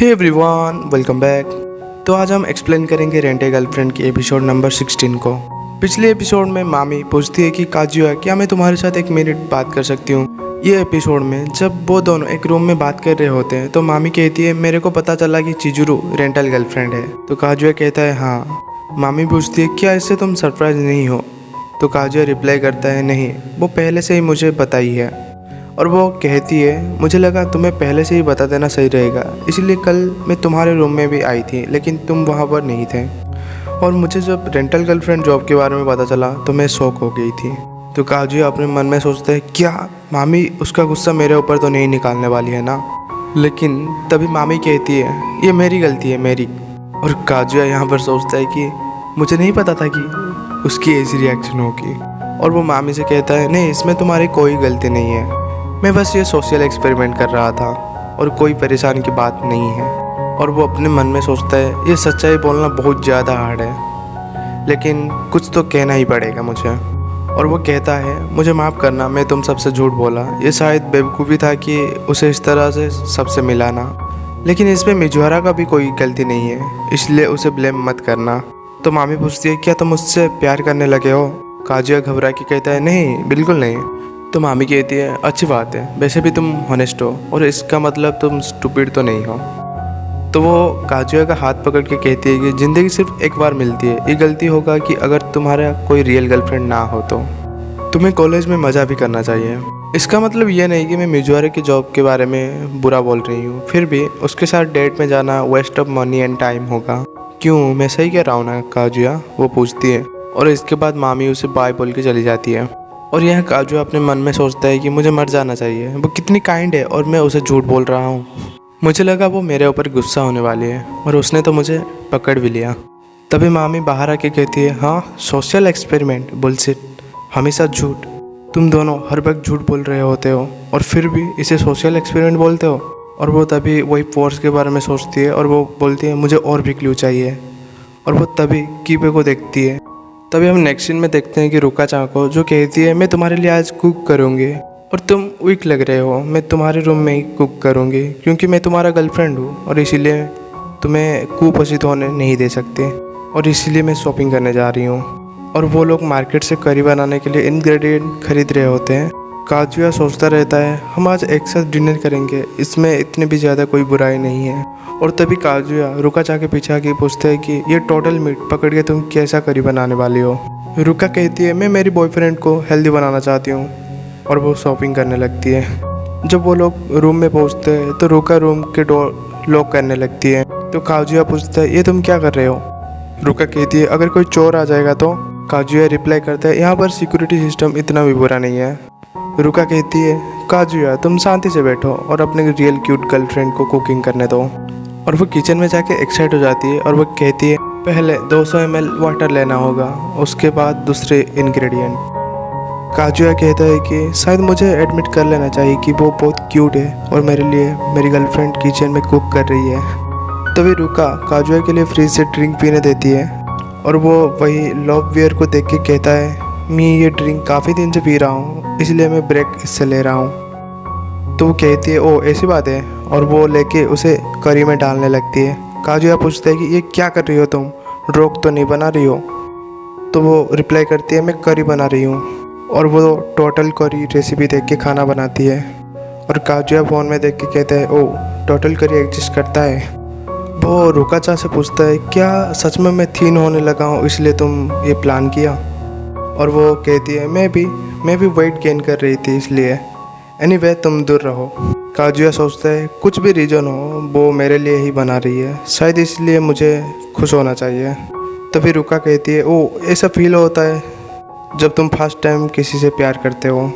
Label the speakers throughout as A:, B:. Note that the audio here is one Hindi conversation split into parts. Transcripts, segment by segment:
A: Hey everyone, welcome back. तो आज हम एक्सप्लेन करेंगे रेंट ए गर्लफ्रेंड की एपिसोड नंबर 16 को। पिछले एपिसोड में मामी पूछती है कि काजुया, क्या मैं तुम्हारे साथ 1 मिनट बात कर सकती हूँ। ये एपिसोड में जब वो दोनों एक रूम में बात कर रहे होते हैं तो मामी कहती है, मेरे को पता चला कि चिजुरू रेंटल गर्लफ्रेंड है। तो काजुया कहता है हाँ। मामी पूछती है, क्या इससे तुम सरप्राइज नहीं हो। तो काजुया रिप्लाई करता है, नहीं, वो पहले से ही मुझे बताई है। और वो कहती है, मुझे लगा तुम्हें पहले से ही बता देना सही रहेगा, इसलिए कल मैं तुम्हारे रूम में भी आई थी लेकिन तुम वहाँ पर नहीं थे। और मुझे जब रेंटल गर्लफ्रेंड जॉब के बारे में पता चला तो मैं शॉक हो गई थी। तो काजुया अपने मन में सोचता है, क्या मामी उसका गुस्सा मेरे ऊपर तो नहीं निकालने वाली है ना। लेकिन तभी मामी कहती है, ये मेरी गलती है, मेरी। और काजुया यहाँ पर सोचता है कि मुझे नहीं पता था कि उसकी ऐसी रिएक्शन होगी। और वो मामी से कहता है, नहीं, इसमें तुम्हारी कोई गलती नहीं है, मैं बस ये सोशल एक्सपेरिमेंट कर रहा था और कोई परेशान की बात नहीं है। और वो अपने मन में सोचता है, ये सच्चाई बोलना बहुत ज़्यादा हार्ड है, लेकिन कुछ तो कहना ही पड़ेगा मुझे। और वो कहता है, मुझे माफ़ करना, मैं तुम सबसे झूठ बोला, ये शायद बेवकूफ़ी था कि उसे इस तरह से सबसे मिलाना, लेकिन इसमें मिजुहारा का भी कोई गलती नहीं है, इसलिए उसे ब्लेम मत करना। तो मामी पूछती है, क्या तुम मुझसे प्यार करने लगे हो। काजुया घबरा के कहता है, नहीं, बिल्कुल नहीं। तो मामी कहती है, अच्छी बात है, वैसे भी तुम हॉनेस्ट हो और इसका मतलब तुम स्टूपिड तो नहीं हो। तो वो काजुया का हाथ पकड़ के कहती है कि ज़िंदगी सिर्फ एक बार मिलती है, ये गलती होगा कि अगर तुम्हारा कोई रियल गर्लफ्रेंड ना हो तो तुम्हें कॉलेज में मज़ा भी करना चाहिए। इसका मतलब ये नहीं कि मैं मिजुआरे की जॉब के बारे में बुरा बोल रही हूँ, फिर भी उसके साथ डेट में जाना waste of money and time होगा। क्यों, मैं सही कह रहा हूँ ना काजुया, वो पूछती है। और इसके बाद मामी उसे बाय बोल के चली जाती है। और यह काजुया अपने मन में सोचता है कि मुझे मर जाना चाहिए, वो कितनी काइंड है और मैं उसे झूठ बोल रहा हूँ। मुझे लगा वो मेरे ऊपर गुस्सा होने वाली है और उसने तो मुझे पकड़ भी लिया। तभी मामी बाहर आके कहती है, हाँ, सोशल एक्सपेरिमेंट, बुलशिट, हमेशा झूठ, तुम दोनों हर वक्त झूठ बोल रहे होते हो और फिर भी इसे सोशल एक्सपेरिमेंट बोलते हो। और वो तभी वही फोर्स के बारे में सोचती है और वो बोलती है, मुझे और भी क्लू चाहिए। और वो तभी कीपे को देखती है। तभी हम नेक्स्ट सीन में देखते हैं कि रुका चाको, जो कहती है, मैं तुम्हारे लिए आज कुक करूँगी और तुम वीक लग रहे हो, मैं तुम्हारे रूम में ही कुक करूँगी क्योंकि मैं तुम्हारा गर्लफ्रेंड हूँ और इसीलिए तुम्हें कुपोषित होने नहीं दे सकते, और इसीलिए मैं शॉपिंग करने जा रही हूँ। और वो लोग मार्केट से करी बनाने के लिए इंग्रेडिएंट खरीद रहे होते हैं। काजुया सोचता रहता है, हम आज एक साथ डिनर करेंगे, इसमें इतनी भी ज़्यादा कोई बुराई नहीं है। और तभी काजुया रुका चाके पीछे आके पूछते हैं कि ये टोटल मीट पकड़ के तुम कैसा करी बनाने वाली हो। रुका कहती है, मैं मेरी बॉयफ्रेंड को हेल्दी बनाना चाहती हूँ। और वो शॉपिंग करने लगती है। जब वो लोग रूम में पहुँचते हैं तो रुका रूम के डोर लॉक करने लगती है। तो काजुया पूछता है, ये तुम क्या कर रहे हो। रुका कहती है, अगर कोई चोर आ जाएगा तो। काजुया रिप्लाई करता है, यहाँ पर सिक्योरिटी सिस्टम इतना भी बुरा नहीं है। रुका कहती है, काजुया तुम शांति से बैठो और अपने रियल क्यूट गर्लफ्रेंड को कुकिंग करने दो। और वो किचन में जाके एक्साइट हो जाती है और वो कहती है, पहले 200 ml वाटर लेना होगा, उसके बाद दूसरे इंग्रेडिएंट। काजुया कहता है कि शायद मुझे एडमिट कर लेना चाहिए कि वो बहुत क्यूट है और मेरे लिए मेरी गर्लफ्रेंड किचन में कुक कर रही है। तभी रुका काजुया के लिए फ्रिज से ड्रिंक पीने देती है और वो वही लॉबवियर को देख के कहता है, मैं ये ड्रिंक काफ़ी दिन से पी रहा हूँ, इसलिए मैं ब्रेक इससे ले रहा हूँ। तो वो कहती है, ओ ऐसी बात है, और वो लेके उसे करी में डालने लगती है। काजुया पूछता है कि ये क्या कर रही हो तुम, रोक तो नहीं बना रही हो। तो वो रिप्लाई करती है, मैं करी बना रही हूँ। और वो टोटल करी रेसिपी देख के खाना बनाती है। और काजुया फ़ोन में देख के कहता है, ओ टोटल करी एग्जिस्ट करता है। वो रुका चा से पूछता है, क्या सच में मैं थीन होने लगा हूँ इसलिए तुम ये प्लान किया। और वो कहती है, मैं भी वेट गेन कर रही थी इसलिए। एनीवे तुम दूर रहो। काजुया सोचता है, कुछ भी रीज़न हो, वो मेरे लिए ही बना रही है, शायद इसलिए मुझे खुश होना चाहिए। तभी रुका कहती है, ओ ऐसा फील होता है जब तुम फर्स्ट टाइम किसी से प्यार करते हो।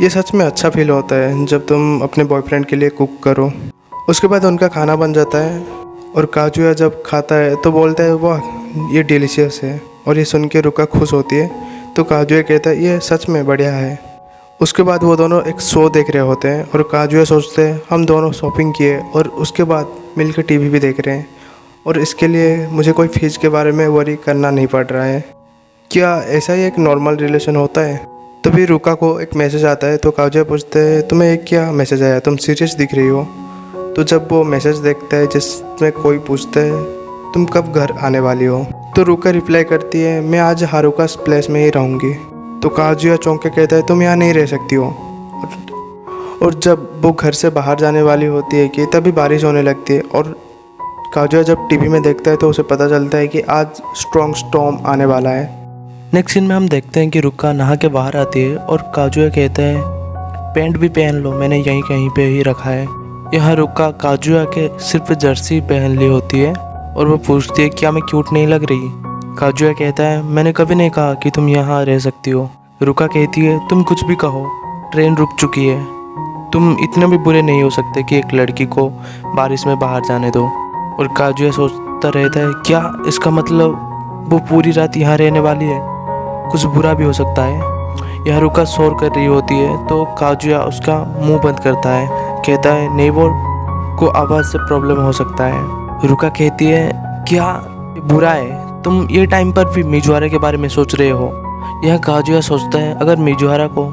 A: ये सच में अच्छा फील होता है जब तुम अपने बॉयफ्रेंड के लिए कुक करो। उसके बाद उनका खाना बन जाता है और काजुया जब खाता है तो बोलता है, वाह ये डिलीशियस है। और ये सुन के रुका खुश होती है। तो काजुया कहता है, ये सच में बढ़िया है। उसके बाद वो दोनों एक शो देख रहे होते हैं और काजुया सोचते हैं, हम दोनों शॉपिंग किए और उसके बाद मिलकर टीवी भी देख रहे हैं और इसके लिए मुझे कोई फीस के बारे में वरी करना नहीं पड़ रहा है। क्या ऐसा ही एक नॉर्मल रिलेशन होता है। तभी रुका को एक मैसेज आता है। तो काजुया पूछते हैं, तुम्हें एक क्या मैसेज आया, तुम सीरियस दिख रही हो। तो जब वो मैसेज देखता है जिसमें कोई पूछता है तुम कब घर आने वाली हो, तो रुका रिप्लाई करती है मैं आज हारुका प्लेस में ही रहूँगी। तो काजुया चौंक के कहता है तुम यहाँ नहीं रह सकती हो। और जब वो घर से बाहर जाने वाली होती है कि तभी बारिश होने लगती है और काजुया जब टीवी में देखता है तो उसे पता चलता है कि आज स्ट्रॉन्ग स्टॉर्म आने वाला है। नेक्स्ट सीन में हम देखते हैं कि रुका नहा के बाहर आती है और काजुया कहता है पैंट भी पहन लो, मैंने यहीं कहीं पे ही रखा है। यहाँ रुका काजुया के सिर्फ जर्सी पहन ली होती है और वो पूछती है क्या मैं क्यूट नहीं लग रही। काजुया कहता है मैंने कभी नहीं कहा कि तुम यहाँ रह सकती हो। रुका कहती है तुम कुछ भी कहो, ट्रेन रुक चुकी है, तुम इतने भी बुरे नहीं हो सकते कि एक लड़की को बारिश में बाहर जाने दो। और काजुया सोचता रहता है क्या इसका मतलब वो पूरी रात यहाँ रहने वाली है, कुछ बुरा भी हो सकता है। यह रुका शोर कर रही होती है तो काजुया उसका मुंह बंद करता है, कहता है नहीं वो को आवाज़ से प्रॉब्लम हो सकता है। रुका कहती है क्या ये बुरा है, तुम ये टाइम पर भी मिजुहारा के बारे में सोच रहे हो। यह काजुया सोचता है अगर मिजुहारा को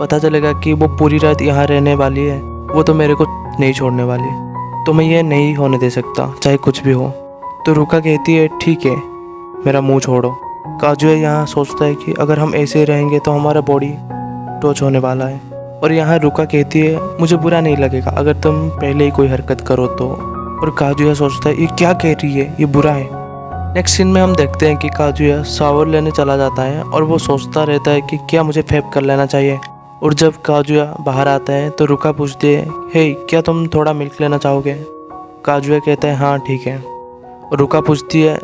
A: पता चलेगा कि वो पूरी रात यहाँ रहने वाली है वो तो मेरे को नहीं छोड़ने वाली, तो मैं ये नहीं होने दे सकता चाहे कुछ भी हो। तो रुका कहती है ठीक है मेरा मुंह छोड़ो। काजुया यहाँ सोचता है कि अगर हम ऐसे ही रहेंगे तो हमारा बॉडी टच होने वाला है। और यहाँ रुका कहती है मुझे बुरा नहीं लगेगा अगर तुम पहले ही कोई हरकत करो तो। और काजुया सोचता है ये क्या कह रही है, ये बुरा है। नेक्स्ट सीन में हम देखते हैं कि काजुया शावर लेने चला जाता है और वो सोचता रहता है कि क्या मुझे फेप कर लेना चाहिए। और जब काजुया बाहर आता है तो रुका पूछती है हे क्या तुम थोड़ा मिल्क लेना चाहोगे। काजुया कहता है हाँ ठीक है। और रुका पूछती है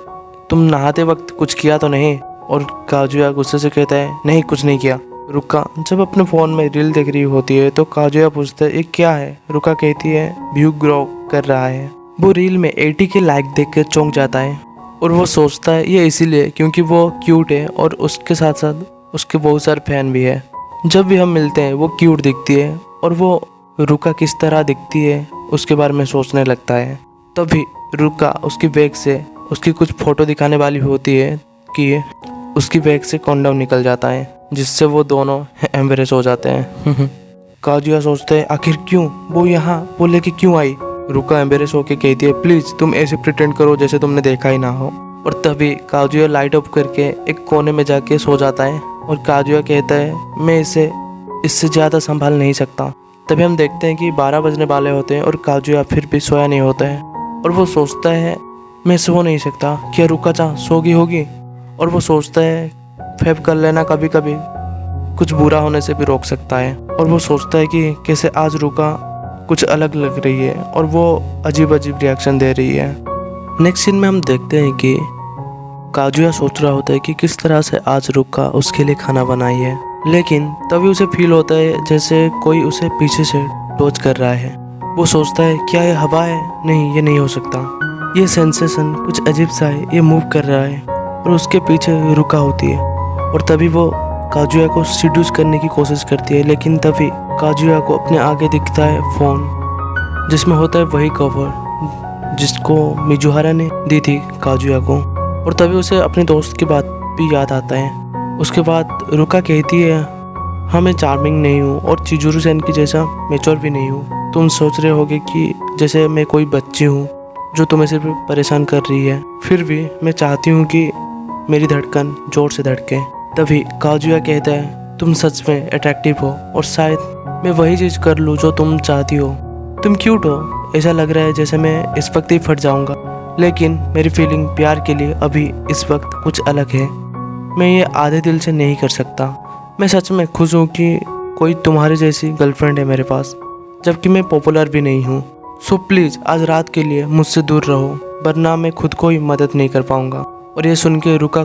A: तुम नहाते वक्त कुछ किया तो नहीं। और काजुया गुस्से से कहता है नहीं कुछ नहीं किया। रुका जब अपने फ़ोन में रील देख रही होती है तो काजुया पूछता है ये क्या है। रुका कहती है व्यू ग्रो कर रहा है। वो रील में 80 के लाइक देख कर चौंक जाता है और वो सोचता है ये इसीलिए क्योंकि वो क्यूट है और उसके साथ साथ उसके बहुत सारे फैन भी है। जब भी हम मिलते हैं वो क्यूट दिखती है और वो रुका किस तरह दिखती है उसके बारे में सोचने लगता है। तभी रुका उसकी बैग से उसकी कुछ फ़ोटो दिखाने वाली होती है कि उसकी बैग से कॉन्डम निकल जाता है जिससे वो दोनों एम्बेरेस हो जाते हैं। काजुया सोचते हैं आखिर क्यों वो यहाँ वो लेके क्यों आई। रुका एम्बेरेस होके कहती है प्लीज़ तुम ऐसे प्रिटेंड करो जैसे तुमने देखा ही ना हो। और तभी काजुया लाइट ऑफ करके एक कोने में जाके सो जाता है और काजुया कहता है मैं इससे ज़्यादा संभाल नहीं सकता। तभी हम देखते हैं कि 12 बजने वाले होते हैं और काजुया फिर भी सोया नहीं होता है और वो सोचता है मैं सो नहीं सकता, क्या रुका चा सो गई होगी। और वो सोचता है फेब कर लेना कभी कभी कुछ बुरा होने से भी रोक सकता है। और वो सोचता है कि कैसे आज रुका कुछ अलग लग रही है और वो अजीब अजीब रिएक्शन दे रही है। नेक्स्ट सीन में हम देखते हैं कि काजुया सोच रहा होता है कि किस तरह से आज रुका उसके लिए खाना बनाई है, लेकिन तभी उसे फील होता है जैसे कोई उसे पीछे से टच कर रहा है। वो सोचता है क्या ये हवा है, नहीं ये नहीं हो सकता, ये सेंसेशन कुछ अजीब सा है, ये मूव कर रहा है। और उसके पीछे रुका होती है और तभी वो काजुया को सीड्यूस करने की कोशिश करती है, लेकिन तभी काजुया को अपने आगे दिखता है फ़ोन जिसमें होता है वही कवर जिसको मिजुहारा ने दी थी काजुया को। और तभी उसे अपने दोस्त की बात भी याद आता है। उसके बाद रुका कहती है हाँ मैं चार्मिंग नहीं हूँ और चिजुरू सेन की जैसा मैच्योर भी नहीं हूँ। तुम सोच रहे होगे कि जैसे मैं कोई बच्ची हूँ जो तुम्हें सिर्फ परेशान कर रही है, फिर भी मैं चाहती हूँ कि मेरी धड़कन जोर से धड़के। तभी काजुया कहता है तुम सच में अट्रैक्टिव हो और शायद मैं वही चीज़ कर लूँ जो तुम चाहती हो। तुम क्यूट हो, ऐसा लग रहा है जैसे मैं इस वक्त ही फट जाऊँगा, लेकिन मेरी फीलिंग प्यार के लिए अभी इस वक्त कुछ अलग है। मैं ये आधे दिल से नहीं कर सकता। मैं सच में खुश हूँ कि कोई तुम्हारी जैसी गर्लफ्रेंड है मेरे पास, जबकि मैं पॉपुलर भी नहीं हूँ। सो प्लीज़ आज रात के लिए मुझसे दूर रहो, वरना मैं खुद को ही मदद नहीं कर पाऊँगा। और ये सुन के रुका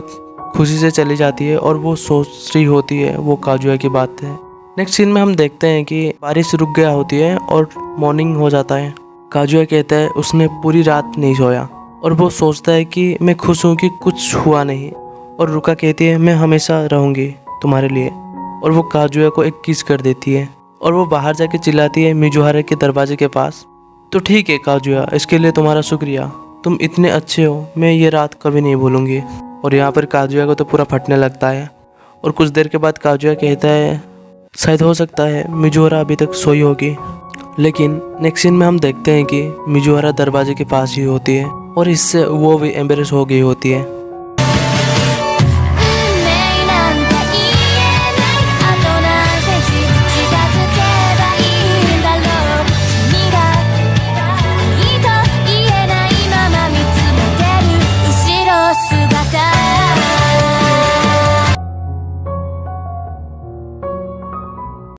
A: खुशी से चली जाती है और वो सोच रही होती है वो काजुया की बात है। नेक्स्ट सीन में हम देखते हैं कि बारिश रुक गया होती है और मॉर्निंग हो जाता है। काजुया कहता है उसने पूरी रात नहीं सोया और वो सोचता है कि मैं खुश हूँ कि कुछ हुआ नहीं। और रुका कहती है मैं हमेशा रहूँगी तुम्हारे लिए। और वो काजुया को एक किस कर देती है और वो बाहर जाके चिल्लाती है मिजुहारा के दरवाजे के पास, तो ठीक है काजुया, इसके लिए तुम्हारा शुक्रिया, तुम इतने अच्छे हो, मैं ये रात कभी नहीं भूलूंगी। और यहाँ पर काजुया को तो पूरा फटने लगता है। और कुछ देर के बाद काजुया कहता है शायद हो सकता है मिजुहारा अभी तक सोई होगी।
B: लेकिन नेक्स्ट सीन में हम देखते हैं कि मिजुहारा दरवाजे के पास ही होती है और इससे वो भी एम्बेरस हो गई होती है।